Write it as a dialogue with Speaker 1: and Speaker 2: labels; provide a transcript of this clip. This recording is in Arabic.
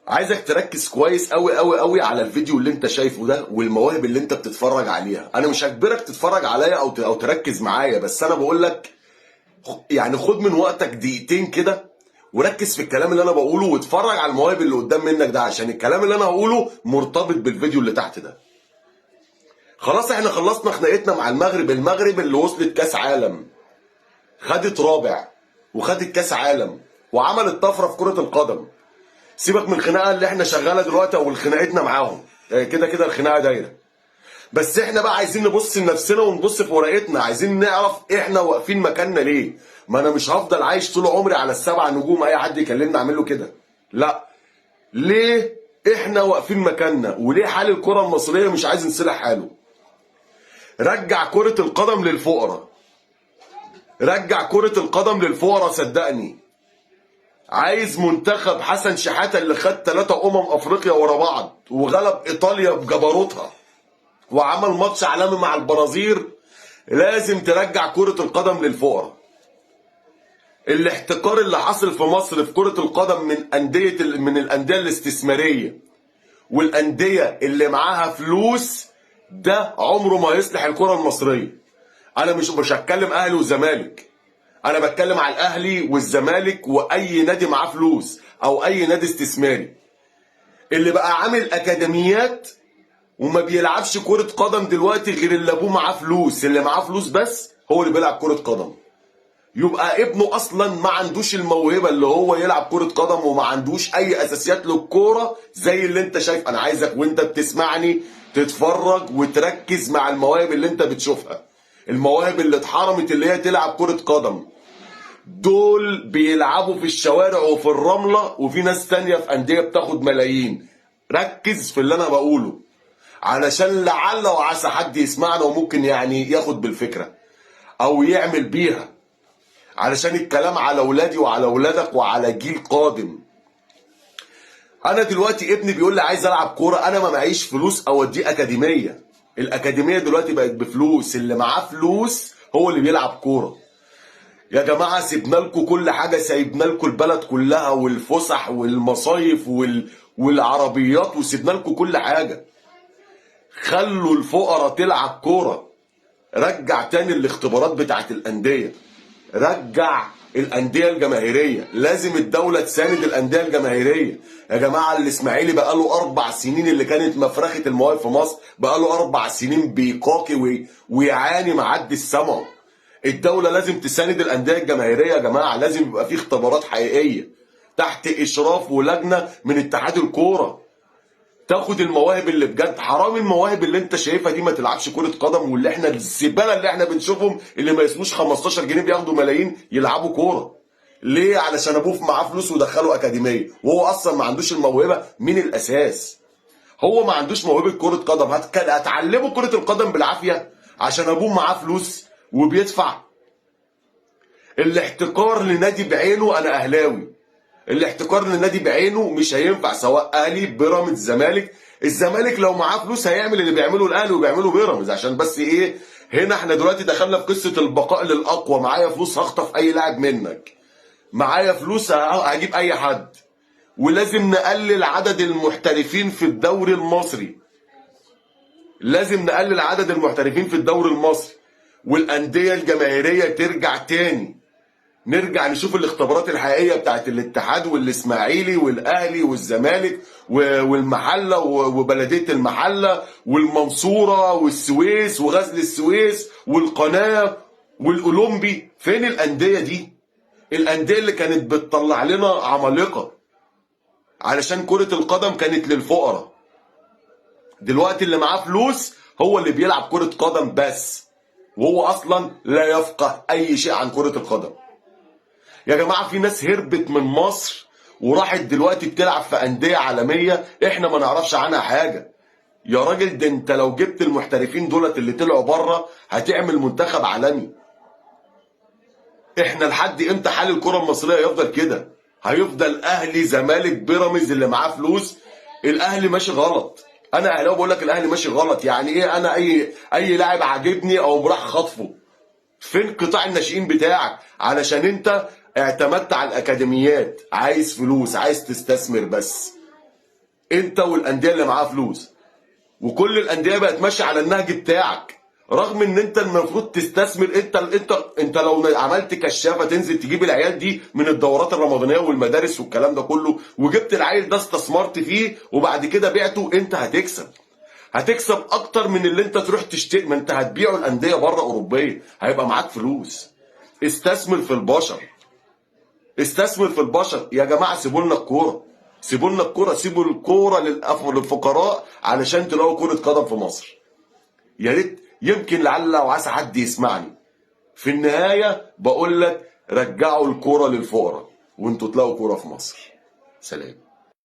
Speaker 1: عايزك تركز كويس قوي قوي قوي على الفيديو اللي انت شايفه ده والمواهب اللي انت بتتفرج عليها. انا مش هجبرك تتفرج عليا او تركز معايا، بس انا بقول لك يعني خد من وقتك دقيقتين كده وركز في الكلام اللي انا بقوله واتفرج على المواهب اللي قدام منك ده، عشان الكلام اللي انا هقوله مرتبط بالفيديو اللي تحت ده. خلاص احنا خلصنا خناقتنا مع المغرب اللي وصلت كاس عالم، خدت رابع وخدت كاس عالم وعملت طفره في كرة القدم. سيبك من الخناقه اللي احنا شغاله دلوقتي او خناقتنا معاهم، كده كده الخناقه دايره. بس احنا بقى عايزين نبص لنفسنا ونبص في ورقتنا، عايزين نعرف احنا واقفين مكاننا ليه. ما انا مش هفضل عايش طول عمري على السبع نجوم، اي حد يكلمني اعمل له كده. لا، ليه احنا واقفين مكاننا وليه حال الكره المصريه مش عايز نصلح حاله. رجع كرة القدم للفقراء، رجع كرة القدم للفقراء صدقني. عايز منتخب حسن شحاتة اللي خد 3 افريقيا ورا بعض وغلب ايطاليا بجبروتها وعمل ماتش عالمي مع البرازيل، لازم ترجع كرة القدم للفقراء. الاحتكار اللي حصل في مصر في كرة القدم من الأندية الاستثمارية والأندية اللي معاها فلوس، ده عمره ما يصلح الكرة المصرية. أنا مش هتكلم أهلي وزمالك، أنا بتكلم على الأهلي والزمالك وأي نادي معاه فلوس أو أي نادي استثماري اللي بقى عامل أكاديميات وما بيلعبش كرة قدم دلوقتي غير اللي ابوه معاه فلوس. اللي معاه فلوس بس هو اللي بيلعب كرة قدم. يبقى ابنه اصلا ما عندوش الموهبة اللي هو يلعب كرة قدم وما عندوش اي اساسيات للكورة زي اللي انت شايف. انا عايزك وانت بتسمعني تتفرج وتركز مع المواهب اللي انت بتشوفها، المواهب اللي اتحرمت اللي هي تلعب كرة قدم. دول بيلعبوا في الشوارع وفي الرملة، وفي ناس تانية في اندية بتاخد ملايين. ركز في اللي انا بقوله علشان لعل وعسى حد يسمعنا وممكن يعني ياخد بالفكرة او يعمل بيها، علشان الكلام على اولادي وعلى اولادك وعلى جيل قادم. انا دلوقتي ابني بيقول لي عايز العب كورة، انا ما معيش فلوس اوديه اكاديمية. الاكاديمية دلوقتي بقت بفلوس، اللي معاه فلوس هو اللي بيلعب كورة. يا جماعة سيبنا لكم كل حاجة، سيبنا لكم البلد كلها والفسح والمصايف والعربيات، وسيبنا لكم كل حاجة. خلوا الفقراء تلعب كورة. رجع تاني الاختبارات بتاعت الأندية، رجع الأندية الجماهيرية. لازم الدولة تساند الأندية الجماهيرية. يا جماعة الإسماعيلي بقاله 4 سنين، اللي كانت مفرخة المواهب في مصر بقاله 4 سنين بيقاكي ويعاني معدي السما. الدولة لازم تساند الأندية الجماهيرية يا جماعة. لازم يبقى في اختبارات حقيقية تحت إشراف ولجنة من اتحاد الكورة تاخد المواهب اللي بجد. حرام المواهب اللي انت شايفها دي ما تلعبش كرة قدم، واللي احنا الزبالة اللي احنا بنشوفهم اللي ما يسموش 15 جنيه بياخدوا ملايين يلعبوا كورة. ليه؟ علشان ابوه معاه فلوس ودخله اكاديمية وهو اصلا ما عندوش الموهبة من الاساس. هو ما عندوش موهبة كرة قدم، هتعلمه كرة القدم بالعافية عشان ابوه معاه فلوس وبيدفع. الاحتكار لنادي بعينه، انا اهلاوي، الاحتكار للنادي بعينه مش هينفع، سواء اهلي بيراميدز زمالك. الزمالك لو معاه فلوس هيعمل اللي بيعمله الاهلي وبيعمله بيراميدز، عشان بس ايه، هنا احنا دلوقتي دخلنا في قصه البقاء للاقوى. معايا فلوس هخطف اي لاعب منك، معايا فلوس هجيب اي حد. ولازم نقلل عدد المحترفين في الدوري المصري، لازم نقلل عدد المحترفين في الدوري المصري، والانديه الجماهيريه ترجع تاني. نرجع نشوف الاختبارات الحقيقيه بتاعت الاتحاد والاسماعيلي والاهلي والزمالك والمحله وبلديه المحله والمنصوره والسويس وغزل السويس والقناه والاولمبي. فين الانديه دي؟ الانديه اللي كانت بتطلع لنا عمالقه علشان كره القدم كانت للفقراء. دلوقتي اللي معاه فلوس هو اللي بيلعب كره قدم بس، وهو اصلا لا يفقه اي شيء عن كره القدم. يا جماعة في ناس هربت من مصر وراحت دلوقتي بتلعب في أندية عالمية احنا ما نعرفش عنها حاجة. يا راجل ده انت لو جبت المحترفين دولت اللي طلعوا بره هتعمل منتخب عالمي. احنا لحد امتى حال الكرة المصرية يفضل كده؟ هيفضل اهلي زمالك بيراميدز اللي معاه فلوس. الاهلي ماشي غلط، انا اهلاوي بقول لك الاهلي ماشي غلط. يعني ايه انا اي لاعب عاجبني او راح خاطفه؟ فين قطاع الناشئين بتاعك؟ علشان انت اعتمدت على الاكاديميات، عايز فلوس، عايز تستثمر بس. انت والانديه اللي معاها فلوس، وكل الانديه بقت ماشيه على النهج بتاعك، رغم ان انت المفروض تستثمر. انت لو عملت كشافه تنزل تجيب العيال دي من الدورات الرمضانيه والمدارس والكلام ده كله، وجبت العيل ده استثمرت فيه وبعد كده بعته، انت هتكسب اكتر من اللي انت تروح تشتري. ما انت هتبيعه الانديه بره اوروبيه، هيبقى معاك فلوس. استثمر في البشر، استثمر في البشر يا جماعه. سيبوا لنا الكوره، سيبوا لنا الكوره، سيبوا الكوره للفقراء علشان تلاقوا كره قدم في مصر. يا ريت يمكن لعل وعسى حد يسمعني. في النهايه بقول لك رجعوا الكوره للفقراء وانتوا تلاقوا كوره في مصر. سلام.